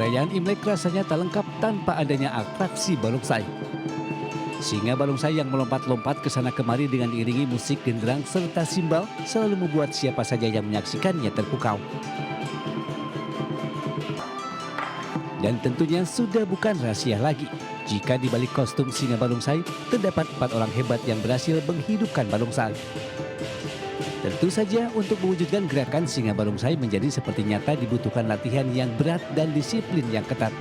Perayaan Imlek rasanya tak lengkap tanpa adanya atraksi barongsai. Singa barongsai yang melompat-lompat ke sana kemari dengan diiringi musik genderang serta simbal selalu membuat siapa saja yang menyaksikannya terpukau. Dan tentunya sudah bukan rahasia lagi jika di balik kostum singa barongsai terdapat 4 orang hebat yang berhasil menghidupkan barongsai. Tentu saja untuk mewujudkan gerakan singa barongsai menjadi seperti nyata dibutuhkan latihan yang berat dan disiplin yang ketat.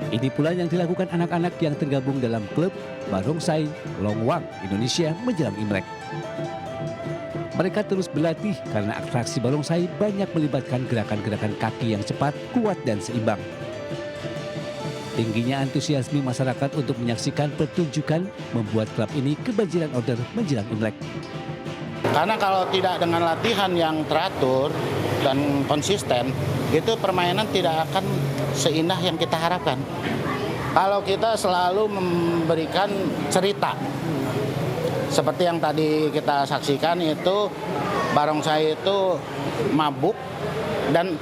Ini pula yang dilakukan anak-anak yang tergabung dalam klub Barongsai Longwang Indonesia menjelang Imlek. Mereka terus berlatih karena atraksi barongsai banyak melibatkan gerakan-gerakan kaki yang cepat, kuat, dan seimbang. Tingginya antusiasme masyarakat untuk menyaksikan pertunjukan membuat klub ini kebanjiran order menjelang Imlek. Karena kalau tidak dengan latihan yang teratur dan konsisten, itu permainan tidak akan seindah yang kita harapkan. Kalau kita selalu memberikan cerita, seperti yang tadi kita saksikan itu barongsai itu mabuk dan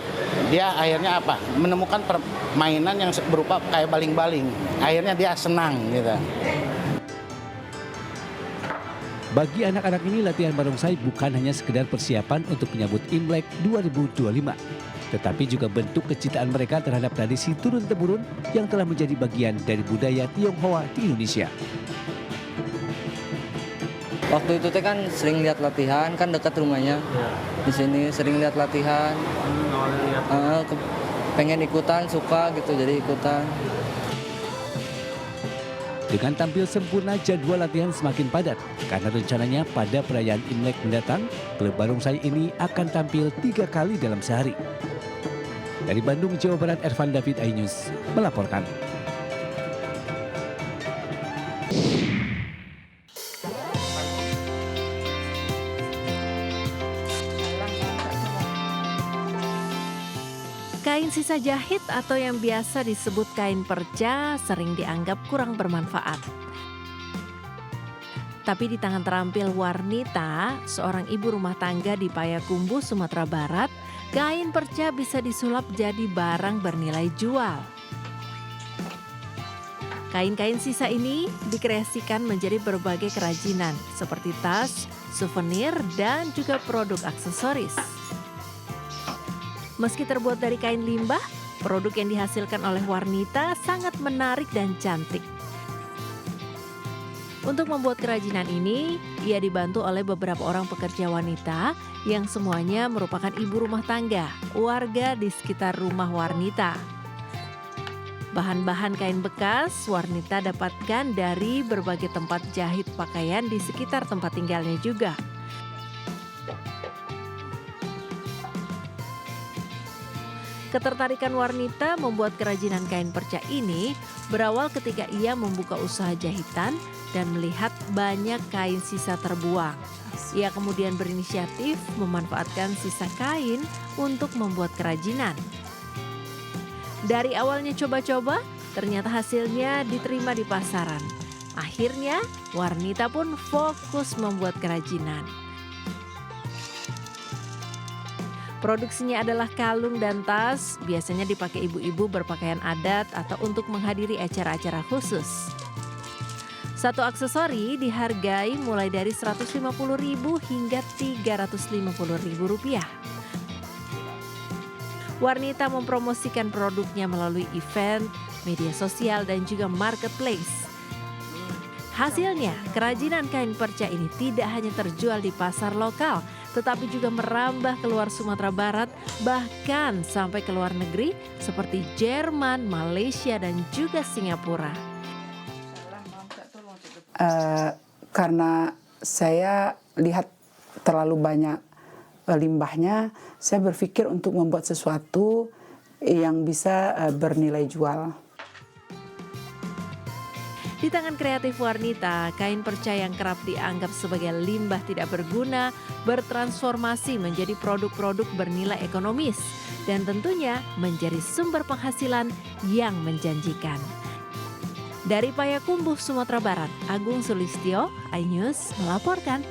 dia akhirnya apa? Menemukan permainan yang berupa kayak baling-baling. Akhirnya dia senang gitu. Bagi anak-anak ini latihan barongsai bukan hanya sekedar persiapan untuk menyambut Imlek 2025, tetapi juga bentuk kecintaan mereka terhadap tradisi turun-temurun yang telah menjadi bagian dari budaya Tionghoa di Indonesia. Waktu itu kan sering lihat latihan, kan dekat rumahnya. Di sini sering lihat latihan. Pengen ikutan, suka gitu, jadi ikutan. Dengan tampil sempurna, jadwal latihan semakin padat karena rencananya pada perayaan Imlek mendatang, klub barongsai ini akan tampil 3 kali dalam sehari. Dari Bandung, Jawa Barat, Ervan David, iNews melaporkan. Kain sisa jahit atau yang biasa disebut kain perca sering dianggap kurang bermanfaat. Tapi di tangan terampil Warnita, seorang ibu rumah tangga di Payakumbuh, Sumatera Barat, kain perca bisa disulap jadi barang bernilai jual. Kain-kain sisa ini dikreasikan menjadi berbagai kerajinan seperti tas, souvenir, dan juga produk aksesoris. Meski terbuat dari kain limbah, produk yang dihasilkan oleh Warnita sangat menarik dan cantik. Untuk membuat kerajinan ini, ia dibantu oleh beberapa orang pekerja wanita yang semuanya merupakan ibu rumah tangga, warga di sekitar rumah Warnita. Bahan-bahan kain bekas Warnita dapatkan dari berbagai tempat jahit pakaian di sekitar tempat tinggalnya juga. Ketertarikan Warnita membuat kerajinan kain perca ini berawal ketika ia membuka usaha jahitan dan melihat banyak kain sisa terbuang. Ia kemudian berinisiatif memanfaatkan sisa kain untuk membuat kerajinan. Dari awalnya coba-coba, ternyata hasilnya diterima di pasaran. Akhirnya, Warnita pun fokus membuat kerajinan. Produksinya adalah kalung dan tas, biasanya dipakai ibu-ibu berpakaian adat atau untuk menghadiri acara-acara khusus. Satu aksesori dihargai mulai dari Rp150.000 hingga Rp350.000. Warnita mempromosikan produknya melalui event, media sosial, dan juga marketplace. Hasilnya, kerajinan kain perca ini tidak hanya terjual di pasar lokal, tetapi juga merambah keluar Sumatera Barat, bahkan sampai ke luar negeri seperti Jerman, Malaysia, dan juga Singapura. Karena saya lihat terlalu banyak limbahnya, saya berpikir untuk membuat sesuatu yang bisa bernilai jual. Di tangan kreatif Warnita, kain perca yang kerap dianggap sebagai limbah tidak berguna bertransformasi menjadi produk-produk bernilai ekonomis dan tentunya menjadi sumber penghasilan yang menjanjikan. Dari Payakumbuh, Sumatera Barat, Agung Sulistyo, iNews melaporkan.